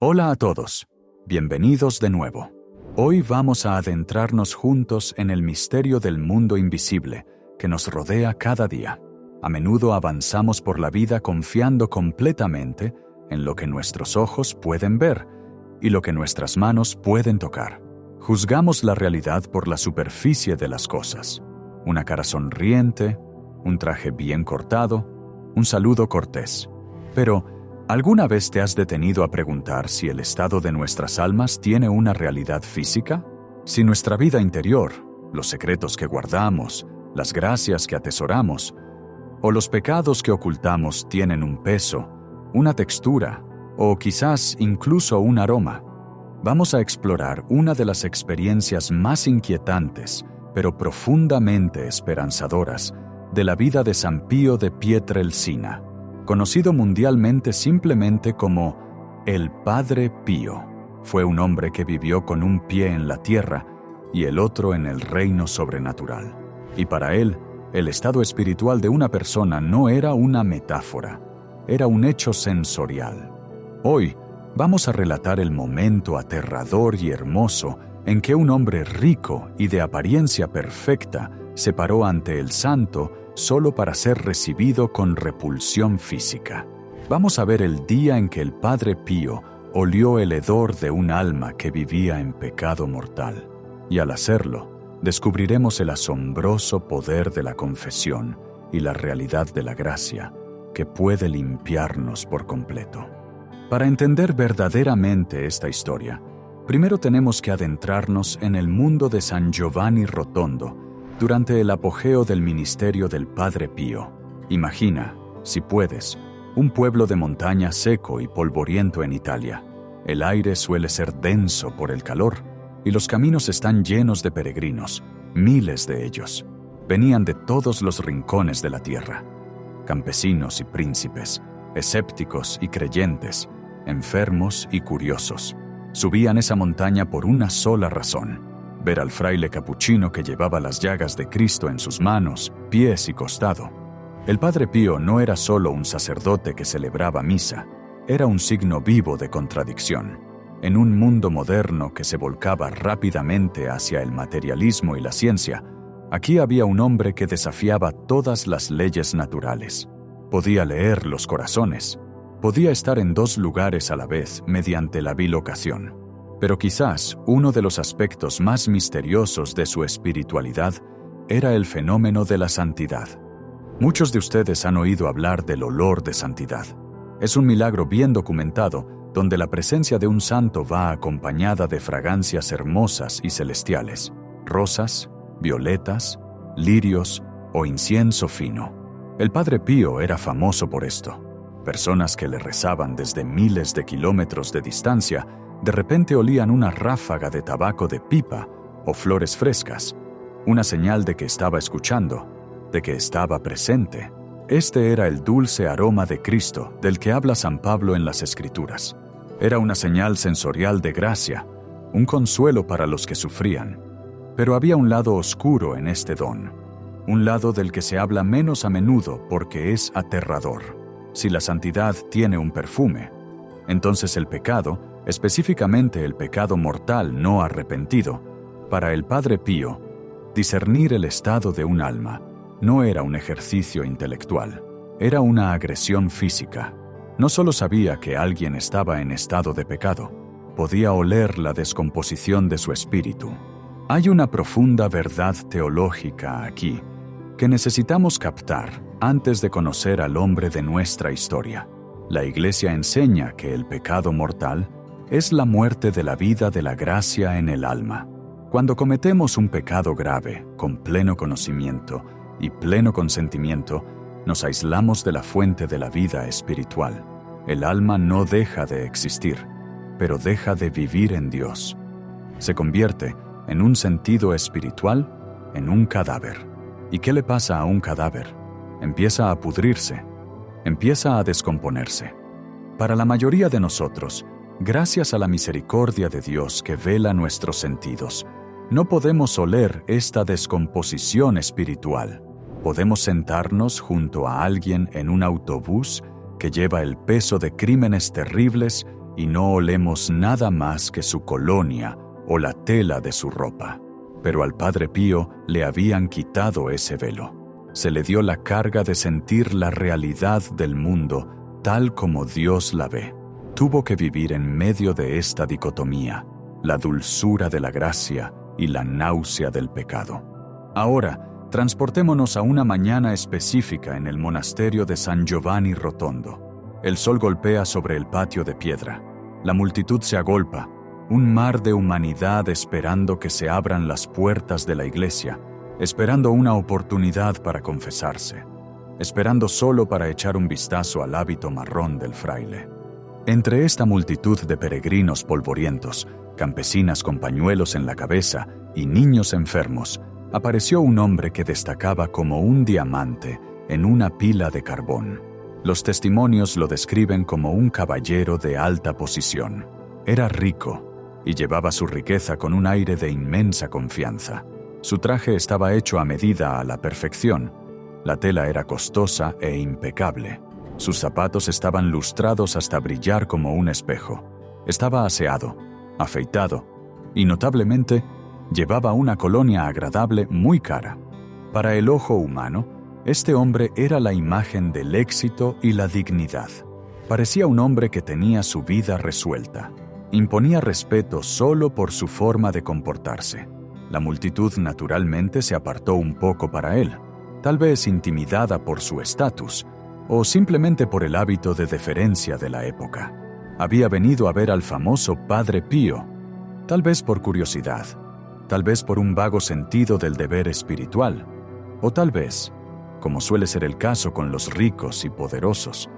Hola a todos, bienvenidos de nuevo. Hoy vamos a adentrarnos juntos en el misterio del mundo invisible que nos rodea cada día. A menudo avanzamos por la vida confiando completamente en lo que nuestros ojos pueden ver y lo que nuestras manos pueden tocar. Juzgamos la realidad por la superficie de las cosas. Una cara sonriente, un traje bien cortado, un saludo cortés. Pero, ¿alguna vez te has detenido a preguntar si el estado de nuestras almas tiene una realidad física? Si nuestra vida interior, los secretos que guardamos, las gracias que atesoramos, o los pecados que ocultamos tienen un peso, una textura, o quizás incluso un aroma. Vamos a explorar una de las experiencias más inquietantes, pero profundamente esperanzadoras, de la vida de San Pío de Pietrelcina, conocido mundialmente simplemente como el Padre Pío. Fue un hombre que vivió con un pie en la tierra y el otro en el reino sobrenatural. Y para él, el estado espiritual de una persona no era una metáfora, era un hecho sensorial. Hoy, vamos a relatar el momento aterrador y hermoso en que un hombre rico y de apariencia perfecta se paró ante el santo solo para ser recibido con repulsión física. Vamos a ver el día en que el Padre Pío olió el hedor de un alma que vivía en pecado mortal. Y al hacerlo, descubriremos el asombroso poder de la confesión y la realidad de la gracia que puede limpiarnos por completo. Para entender verdaderamente esta historia, primero tenemos que adentrarnos en el mundo de San Giovanni Rotondo durante el apogeo del ministerio del Padre Pío. Imagina, si puedes, un pueblo de montaña seco y polvoriento en Italia. El aire suele ser denso por el calor y los caminos están llenos de peregrinos, miles de ellos. Venían de todos los rincones de la tierra. Campesinos y príncipes, escépticos y creyentes, enfermos y curiosos. Subían esa montaña por una sola razón: ver al fraile capuchino que llevaba las llagas de Cristo en sus manos, pies y costado. El Padre Pío no era solo un sacerdote que celebraba misa, era un signo vivo de contradicción. En un mundo moderno que se volcaba rápidamente hacia el materialismo y la ciencia, aquí había un hombre que desafiaba todas las leyes naturales. Podía leer los corazones. Podía estar en dos lugares a la vez mediante la bilocación. Pero quizás uno de los aspectos más misteriosos de su espiritualidad era el fenómeno de la santidad. Muchos de ustedes han oído hablar del olor de santidad. Es un milagro bien documentado, donde la presencia de un santo va acompañada de fragancias hermosas y celestiales: rosas, violetas, lirios o incienso fino. El Padre Pío era famoso por esto. Personas que le rezaban desde miles de kilómetros de distancia de repente olían una ráfaga de tabaco de pipa o flores frescas, una señal de que estaba escuchando, de que estaba presente. Este era el dulce aroma de Cristo del que habla San Pablo en las Escrituras. Era una señal sensorial de gracia, un consuelo para los que sufrían. Pero había un lado oscuro en este don, un lado del que se habla menos a menudo porque es aterrador. Si la santidad tiene un perfume, entonces el pecado, específicamente el pecado mortal no arrepentido, para el Padre Pío, discernir el estado de un alma no era un ejercicio intelectual, era una agresión física. No solo sabía que alguien estaba en estado de pecado, podía oler la descomposición de su espíritu. Hay una profunda verdad teológica aquí que necesitamos captar antes de conocer al hombre de nuestra historia. La Iglesia enseña que el pecado mortal es la muerte de la vida de la gracia en el alma. Cuando cometemos un pecado grave, con pleno conocimiento y pleno consentimiento, nos aislamos de la fuente de la vida espiritual. El alma no deja de existir, pero deja de vivir en Dios. Se convierte, en un sentido espiritual, en un cadáver. ¿Y qué le pasa a un cadáver? Empieza a pudrirse, empieza a descomponerse. Para la mayoría de nosotros, gracias a la misericordia de Dios que vela nuestros sentidos, no podemos oler esta descomposición espiritual. Podemos sentarnos junto a alguien en un autobús que lleva el peso de crímenes terribles y no olemos nada más que su colonia o la tela de su ropa. Pero al Padre Pío le habían quitado ese velo. Se le dio la carga de sentir la realidad del mundo tal como Dios la ve. Tuvo que vivir en medio de esta dicotomía, la dulzura de la gracia y la náusea del pecado. Ahora, transportémonos a una mañana específica en el monasterio de San Giovanni Rotondo. El sol golpea sobre el patio de piedra. La multitud se agolpa, un mar de humanidad esperando que se abran las puertas de la iglesia, esperando una oportunidad para confesarse, esperando solo para echar un vistazo al hábito marrón del fraile. Entre esta multitud de peregrinos polvorientos, campesinas con pañuelos en la cabeza y niños enfermos, apareció un hombre que destacaba como un diamante en una pila de carbón. Los testimonios lo describen como un caballero de alta posición. Era rico y llevaba su riqueza con un aire de inmensa confianza. Su traje estaba hecho a medida a la perfección. La tela era costosa e impecable. Sus zapatos estaban lustrados hasta brillar como un espejo. Estaba aseado, afeitado y, notablemente, llevaba una colonia agradable muy cara. Para el ojo humano, este hombre era la imagen del éxito y la dignidad. Parecía un hombre que tenía su vida resuelta. Imponía respeto solo por su forma de comportarse. La multitud naturalmente se apartó un poco para él, tal vez intimidada por su estatus, o simplemente por el hábito de deferencia de la época. Había venido a ver al famoso Padre Pío, tal vez por curiosidad, tal vez por un vago sentido del deber espiritual, o tal vez, como suele ser el caso con los ricos y poderosos,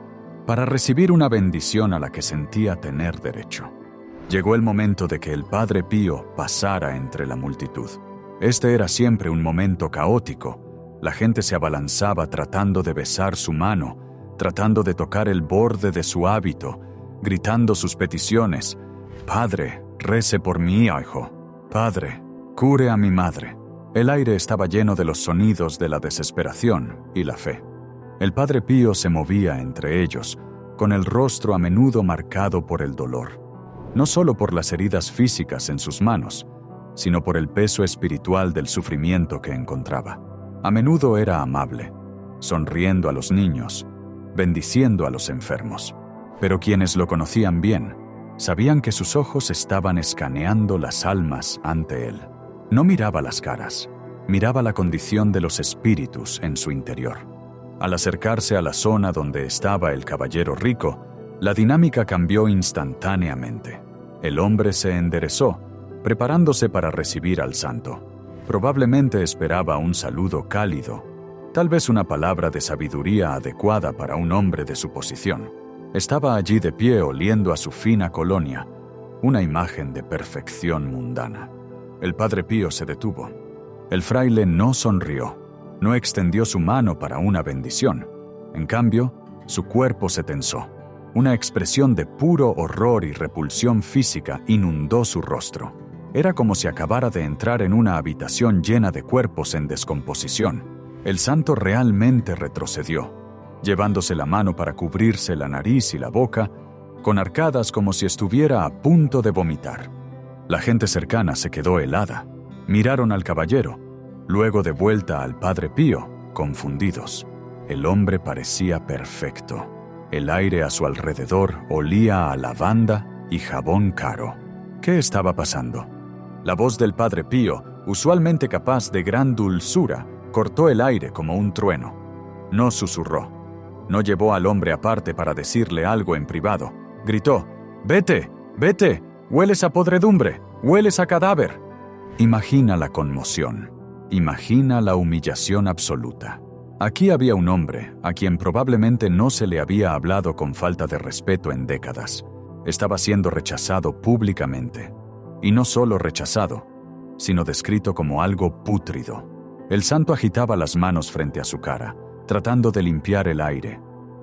para recibir una bendición a la que sentía tener derecho. Llegó el momento de que el Padre Pío pasara entre la multitud. Este era siempre un momento caótico. La gente se abalanzaba tratando de besar su mano, tratando de tocar el borde de su hábito, gritando sus peticiones. «Padre, rece por mi hijo. Padre, cure a mi madre». El aire estaba lleno de los sonidos de la desesperación y la fe. El Padre Pío se movía entre ellos, con el rostro a menudo marcado por el dolor. No solo por las heridas físicas en sus manos, sino por el peso espiritual del sufrimiento que encontraba. A menudo era amable, sonriendo a los niños, bendiciendo a los enfermos. Pero quienes lo conocían bien, sabían que sus ojos estaban escaneando las almas ante él. No miraba las caras, miraba la condición de los espíritus en su interior. Al acercarse a la zona donde estaba el caballero rico, la dinámica cambió instantáneamente. El hombre se enderezó, preparándose para recibir al santo. Probablemente esperaba un saludo cálido, tal vez una palabra de sabiduría adecuada para un hombre de su posición. Estaba allí de pie oliendo a su fina colonia, una imagen de perfección mundana. El Padre Pío se detuvo. El fraile no sonrió, no extendió su mano para una bendición. En cambio, su cuerpo se tensó. Una expresión de puro horror y repulsión física inundó su rostro. Era como si acabara de entrar en una habitación llena de cuerpos en descomposición. El santo realmente retrocedió, llevándose la mano para cubrirse la nariz y la boca, con arcadas como si estuviera a punto de vomitar. La gente cercana se quedó helada. Miraron al caballero, luego de vuelta al Padre Pío, confundidos. El hombre parecía perfecto. El aire a su alrededor olía a lavanda y jabón caro. ¿Qué estaba pasando? La voz del Padre Pío, usualmente capaz de gran dulzura, cortó el aire como un trueno. No susurró. No llevó al hombre aparte para decirle algo en privado. Gritó: «¡Vete! ¡Vete! ¡Hueles a podredumbre! ¡Hueles a cadáver!». Imagina la conmoción. Imagina la humillación absoluta. Aquí había un hombre a quien probablemente no se le había hablado con falta de respeto en décadas. Estaba siendo rechazado públicamente. Y no solo rechazado, sino descrito como algo pútrido. El santo agitaba las manos frente a su cara, tratando de limpiar el aire,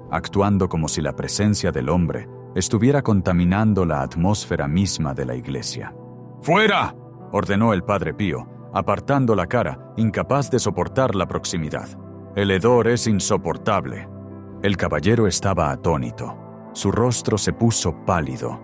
actuando como si la presencia del hombre estuviera contaminando la atmósfera misma de la iglesia. «¡Fuera!», ordenó el Padre Pío, apartando la cara, incapaz de soportar la proximidad. «El hedor es insoportable». El caballero estaba atónito. Su rostro se puso pálido.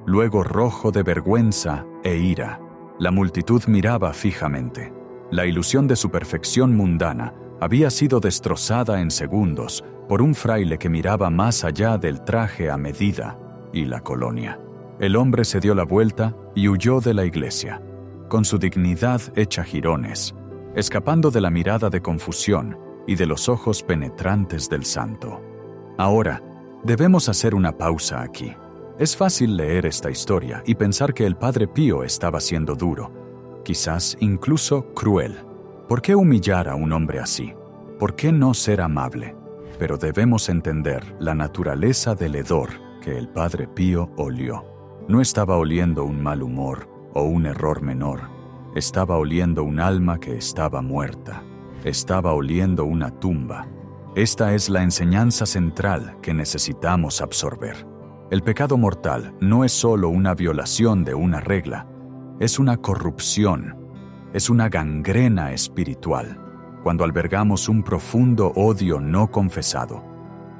luego rojo de vergüenza e ira. La multitud miraba fijamente. La ilusión de su perfección mundana había sido destrozada en segundos por un fraile que miraba más allá del traje a medida y la colonia. El hombre se dio la vuelta y huyó de la iglesia, con su dignidad hecha jirones, escapando de la mirada de confusión y de los ojos penetrantes del santo. Ahora, debemos hacer una pausa aquí. Es fácil leer esta historia y pensar que el Padre Pío estaba siendo duro, quizás incluso cruel. ¿Por qué humillar a un hombre así? ¿Por qué no ser amable? Pero debemos entender la naturaleza del hedor que el Padre Pío olió. No estaba oliendo un mal humor o un error menor. Estaba oliendo un alma que estaba muerta. Estaba oliendo una tumba. Esta es la enseñanza central que necesitamos absorber. El pecado mortal no es solo una violación de una regla, es una corrupción, es una gangrena espiritual. Cuando albergamos un profundo odio no confesado,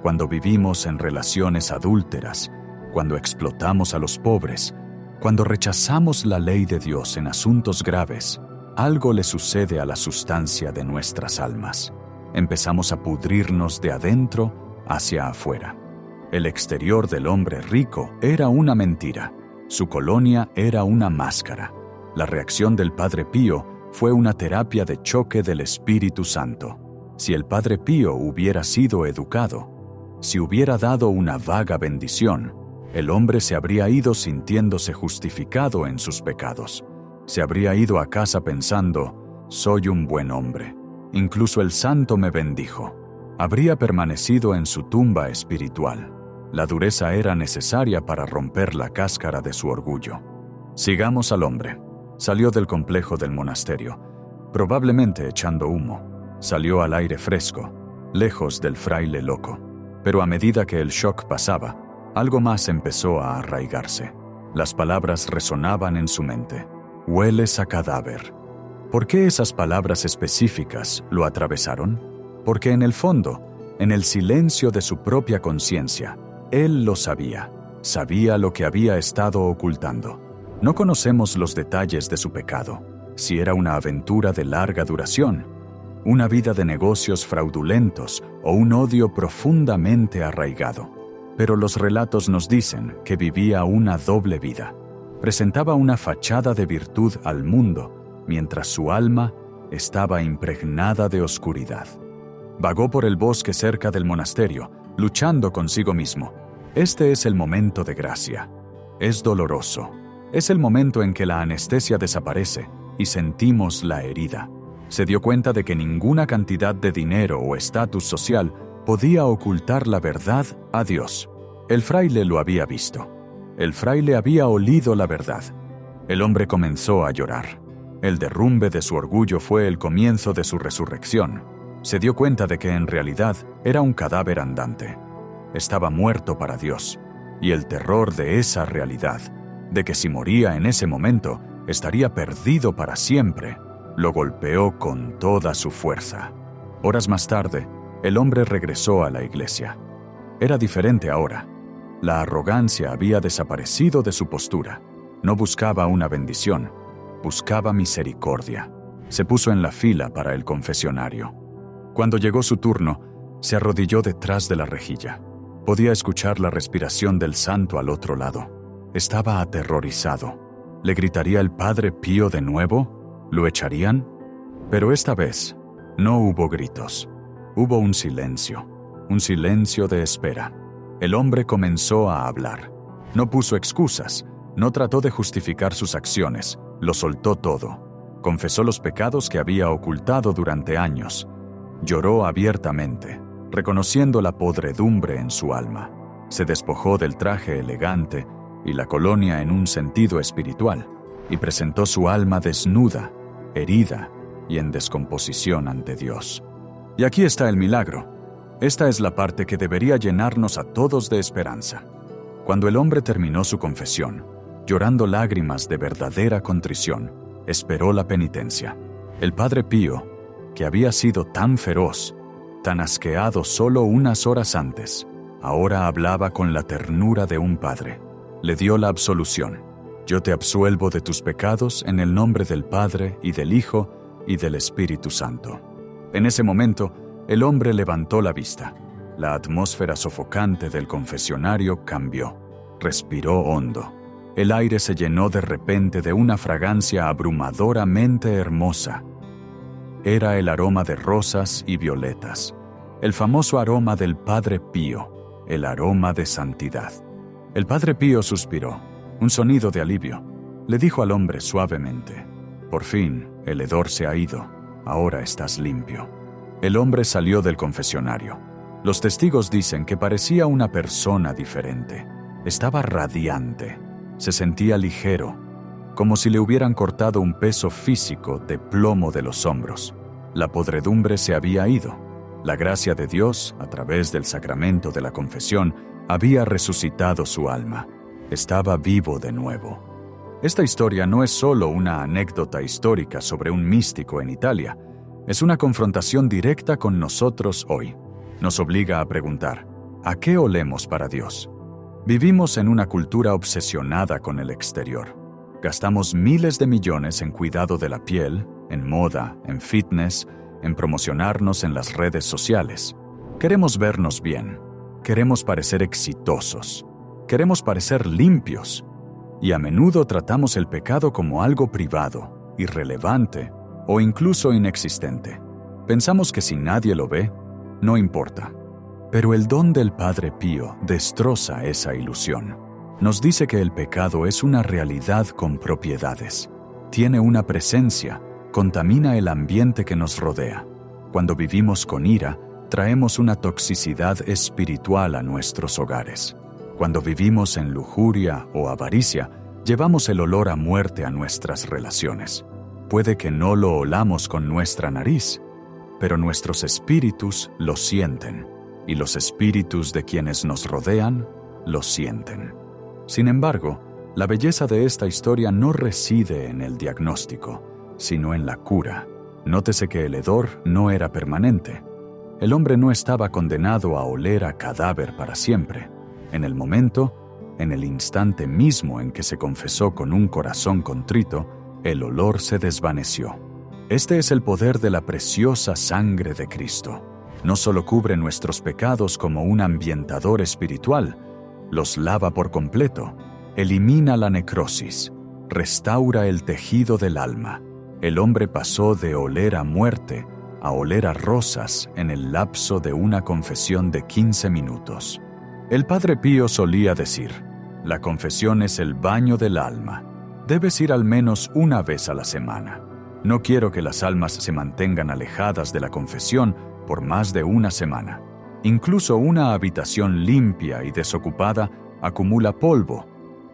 cuando vivimos en relaciones adúlteras, cuando explotamos a los pobres, cuando rechazamos la ley de Dios en asuntos graves, algo le sucede a la sustancia de nuestras almas. Empezamos a pudrirnos de adentro hacia afuera. El exterior del hombre rico era una mentira. Su colonia era una máscara. La reacción del Padre Pío fue una terapia de choque del Espíritu Santo. Si el Padre Pío hubiera sido educado, si hubiera dado una vaga bendición, el hombre se habría ido sintiéndose justificado en sus pecados. Se habría ido a casa pensando, soy un buen hombre. Incluso el santo me bendijo. Habría permanecido en su tumba espiritual. La dureza era necesaria para romper la cáscara de su orgullo. Sigamos al hombre. Salió del complejo del monasterio, probablemente echando humo. Salió al aire fresco, lejos del fraile loco. Pero a medida que el shock pasaba, algo más empezó a arraigarse. Las palabras resonaban en su mente. Hueles a cadáver. ¿Por qué esas palabras específicas lo atravesaron? Porque en el fondo, en el silencio de su propia conciencia, él lo sabía. Sabía lo que había estado ocultando. No conocemos los detalles de su pecado, si era una aventura de larga duración, una vida de negocios fraudulentos o un odio profundamente arraigado. Pero los relatos nos dicen que vivía una doble vida. Presentaba una fachada de virtud al mundo, mientras su alma estaba impregnada de oscuridad. Vagó por el bosque cerca del monasterio, luchando consigo mismo. Este es el momento de gracia. Es doloroso. Es el momento en que la anestesia desaparece y sentimos la herida. Se dio cuenta de que ninguna cantidad de dinero o estatus social podía ocultar la verdad a Dios. El fraile lo había visto. El fraile había olido la verdad. El hombre comenzó a llorar. El derrumbe de su orgullo fue el comienzo de su resurrección. Se dio cuenta de que en realidad era un cadáver andante. Estaba muerto para Dios, y el terror de esa realidad, de que si moría en ese momento, estaría perdido para siempre, lo golpeó con toda su fuerza. Horas más tarde, el hombre regresó a la iglesia. Era diferente ahora. La arrogancia había desaparecido de su postura. No buscaba una bendición, buscaba misericordia. Se puso en la fila para el confesionario. Cuando llegó su turno, se arrodilló detrás de la rejilla. Podía escuchar la respiración del santo al otro lado. Estaba aterrorizado. ¿Le gritaría el Padre Pío de nuevo? ¿Lo echarían? Pero esta vez no hubo gritos. Hubo un silencio de espera. El hombre comenzó a hablar. No puso excusas, no trató de justificar sus acciones, lo soltó todo. Confesó los pecados que había ocultado durante años. Lloró abiertamente, reconociendo la podredumbre en su alma. Se despojó del traje elegante y la colonia en un sentido espiritual, y presentó su alma desnuda, herida y en descomposición ante Dios. Y aquí está el milagro. Esta es la parte que debería llenarnos a todos de esperanza. Cuando el hombre terminó su confesión, llorando lágrimas de verdadera contrición, esperó la penitencia. El Padre Pío, que había sido tan feroz, tan asqueado solo unas horas antes, ahora hablaba con la ternura de un padre. le dio la absolución. Yo te absuelvo de tus pecados en el nombre del Padre y del Hijo y del Espíritu Santo. En ese momento, el hombre levantó la vista. La atmósfera sofocante del confesionario cambió. Respiró hondo. El aire se llenó de repente de una fragancia abrumadoramente hermosa. Era el aroma de rosas y violetas, el famoso aroma del Padre Pío, el aroma de santidad. El Padre Pío suspiró, un sonido de alivio. Le dijo al hombre suavemente: «Por fin, el hedor se ha ido, ahora estás limpio». El hombre salió del confesionario. Los testigos dicen que parecía una persona diferente. Estaba radiante. Se sentía ligero, como si le hubieran cortado un peso físico de plomo de los hombros. La podredumbre se había ido. La gracia de Dios, a través del sacramento de la confesión, había resucitado su alma. Estaba vivo de nuevo. Esta historia no es solo una anécdota histórica sobre un místico en Italia. Es una confrontación directa con nosotros hoy. Nos obliga a preguntar: ¿a qué olemos para Dios? Vivimos en una cultura obsesionada con el exterior. Gastamos miles de millones en cuidado de la piel, en moda, en fitness, en promocionarnos en las redes sociales. Queremos vernos bien. Queremos parecer exitosos. Queremos parecer limpios. Y a menudo tratamos el pecado como algo privado, irrelevante o incluso inexistente. Pensamos que si nadie lo ve, no importa. Pero el don del Padre Pío destroza esa ilusión. Nos dice que el pecado es una realidad con propiedades. Tiene una presencia, contamina el ambiente que nos rodea. Cuando vivimos con ira, traemos una toxicidad espiritual a nuestros hogares. Cuando vivimos en lujuria o avaricia, llevamos el olor a muerte a nuestras relaciones. Puede que no lo olamos con nuestra nariz, pero nuestros espíritus lo sienten. Y los espíritus de quienes nos rodean lo sienten. Sin embargo, la belleza de esta historia no reside en el diagnóstico, sino en la cura. Nótese que el hedor no era permanente. El hombre no estaba condenado a oler a cadáver para siempre. En el momento, en el instante mismo en que se confesó con un corazón contrito, el olor se desvaneció. Este es el poder de la preciosa sangre de Cristo. No solo cubre nuestros pecados como un ambientador espiritual, los lava por completo, elimina la necrosis, restaura el tejido del alma. El hombre pasó de oler a muerte a oler a rosas en el lapso de una confesión de 15 minutos. El Padre Pío solía decir: la confesión es el baño del alma. Debes ir al menos una vez a la semana. No quiero que las almas se mantengan alejadas de la confesión por más de una semana. Incluso una habitación limpia y desocupada acumula polvo.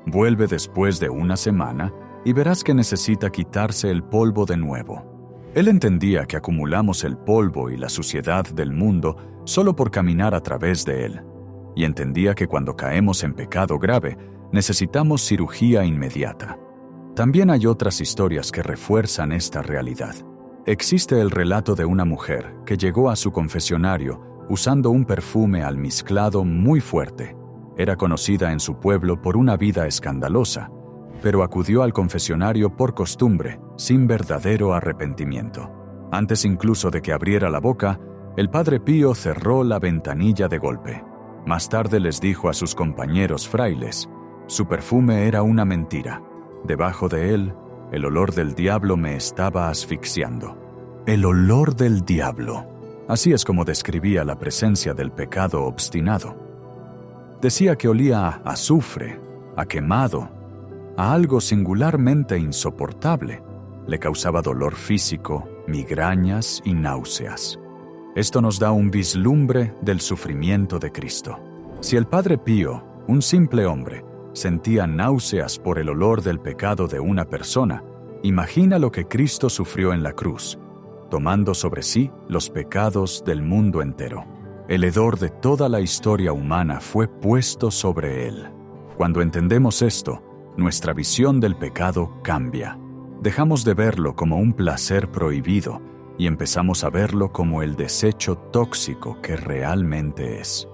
Vuelve después de una semana y verás que necesita quitarse el polvo de nuevo. Él entendía que acumulamos el polvo y la suciedad del mundo solo por caminar a través de él, y entendía que cuando caemos en pecado grave, necesitamos cirugía inmediata. También hay otras historias que refuerzan esta realidad. Existe el relato de una mujer que llegó a su confesionario usando un perfume almizclado muy fuerte. Era conocida en su pueblo por una vida escandalosa, pero acudió al confesionario por costumbre, sin verdadero arrepentimiento. Antes incluso de que abriera la boca, el Padre Pío cerró la ventanilla de golpe. Más tarde les dijo a sus compañeros frailes: su perfume era una mentira. Debajo de él, el olor del diablo me estaba asfixiando. El olor del diablo. Así es como describía la presencia del pecado obstinado. Decía que olía a azufre, a quemado, a algo singularmente insoportable. Le causaba dolor físico, migrañas y náuseas. Esto nos da un vislumbre del sufrimiento de Cristo. Si el Padre Pío, un simple hombre, sentía náuseas por el olor del pecado de una persona, imagina lo que Cristo sufrió en la cruz, tomando sobre sí los pecados del mundo entero. El hedor de toda la historia humana fue puesto sobre él. Cuando entendemos esto, nuestra visión del pecado cambia. Dejamos de verlo como un placer prohibido y empezamos a verlo como el desecho tóxico que realmente es.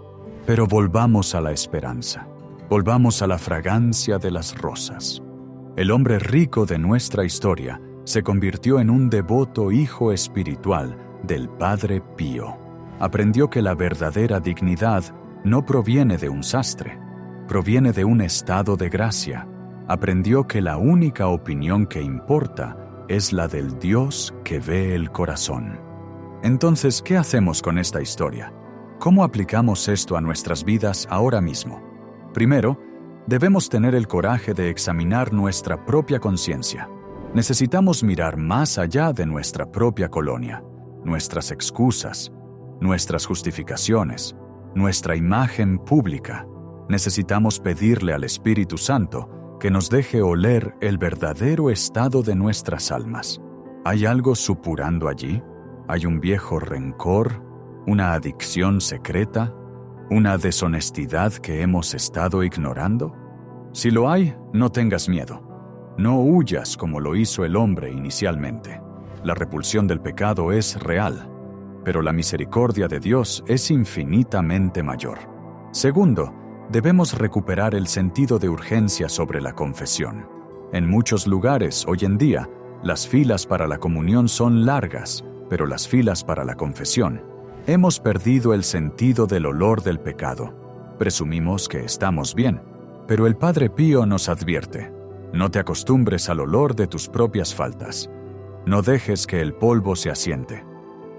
Pero volvamos a la esperanza. Volvamos a la fragancia de las rosas. El hombre rico de nuestra historia se convirtió en un devoto hijo espiritual del Padre Pío. Aprendió que la verdadera dignidad no proviene de un sastre, proviene de un estado de gracia. Aprendió que la única opinión que importa es la del Dios que ve el corazón. Entonces, ¿qué hacemos con esta historia? ¿Cómo aplicamos esto a nuestras vidas ahora mismo? Primero, debemos tener el coraje de examinar nuestra propia conciencia. Necesitamos mirar más allá de nuestra propia colonia, nuestras excusas, nuestras justificaciones, nuestra imagen pública. Necesitamos pedirle al Espíritu Santo que nos deje oler el verdadero estado de nuestras almas. ¿Hay algo supurando allí? ¿Hay un viejo rencor? ¿Una adicción secreta? ¿Una deshonestidad que hemos estado ignorando? Si lo hay, no tengas miedo. No huyas como lo hizo el hombre inicialmente. La repulsión del pecado es real, pero la misericordia de Dios es infinitamente mayor. Segundo, debemos recuperar el sentido de urgencia sobre la confesión. En muchos lugares, hoy en día, las filas para la comunión son largas, pero las filas para la confesión. Hemos perdido el sentido del olor del pecado. Presumimos que estamos bien, pero el Padre Pío nos advierte: no te acostumbres al olor de tus propias faltas. No dejes que el polvo se asiente.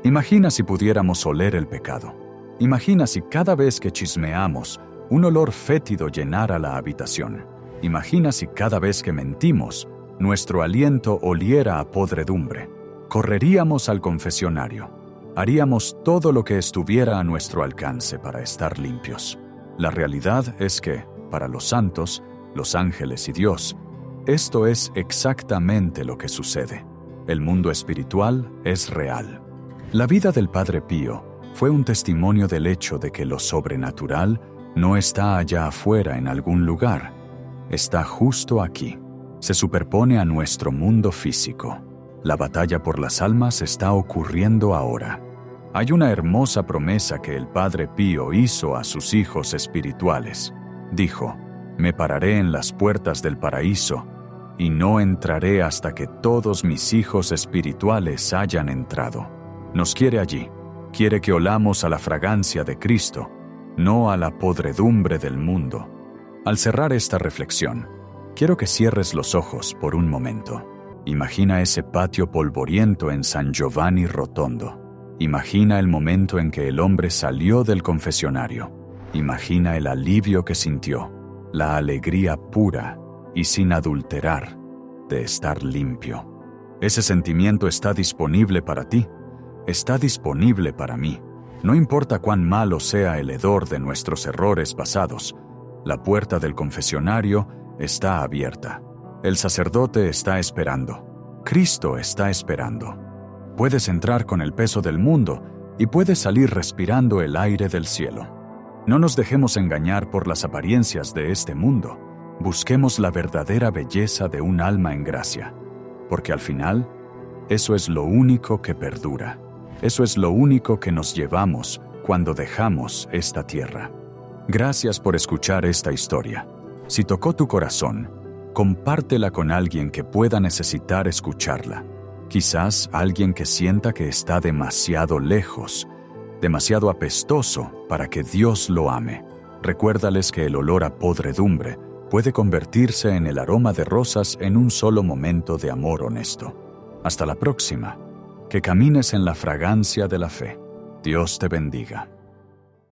Imagina si pudiéramos oler el pecado. Imagina si cada vez que chismeamos, un olor fétido llenara la habitación. Imagina si cada vez que mentimos, nuestro aliento oliera a podredumbre. Correríamos al confesionario. Haríamos todo lo que estuviera a nuestro alcance para estar limpios. La realidad es que, para los santos, los ángeles y Dios, esto es exactamente lo que sucede. El mundo espiritual es real. La vida del Padre Pío fue un testimonio del hecho de que lo sobrenatural no está allá afuera en algún lugar, está justo aquí. Se superpone a nuestro mundo físico. La batalla por las almas está ocurriendo ahora. Hay una hermosa promesa que el Padre Pío hizo a sus hijos espirituales. Dijo: «Me pararé en las puertas del paraíso y no entraré hasta que todos mis hijos espirituales hayan entrado». Nos quiere allí. Quiere que olamos a la fragancia de Cristo, no a la podredumbre del mundo. Al cerrar esta reflexión, quiero que cierres los ojos por un momento. Imagina ese patio polvoriento en San Giovanni Rotondo. Imagina el momento en que el hombre salió del confesionario. Imagina el alivio que sintió, la alegría pura y sin adulterar de estar limpio. Ese sentimiento está disponible para ti, está disponible para mí. No importa cuán malo sea el hedor de nuestros errores pasados, la puerta del confesionario está abierta. El sacerdote está esperando. Cristo está esperando. Puedes entrar con el peso del mundo y puedes salir respirando el aire del cielo. No nos dejemos engañar por las apariencias de este mundo. Busquemos la verdadera belleza de un alma en gracia, porque al final, eso es lo único que perdura. Eso es lo único que nos llevamos cuando dejamos esta tierra. Gracias por escuchar esta historia. Si tocó tu corazón, compártela con alguien que pueda necesitar escucharla. Quizás alguien que sienta que está demasiado lejos, demasiado apestoso para que Dios lo ame. Recuérdales que el olor a podredumbre puede convertirse en el aroma de rosas en un solo momento de amor honesto. Hasta la próxima. Que camines en la fragancia de la fe. Dios te bendiga.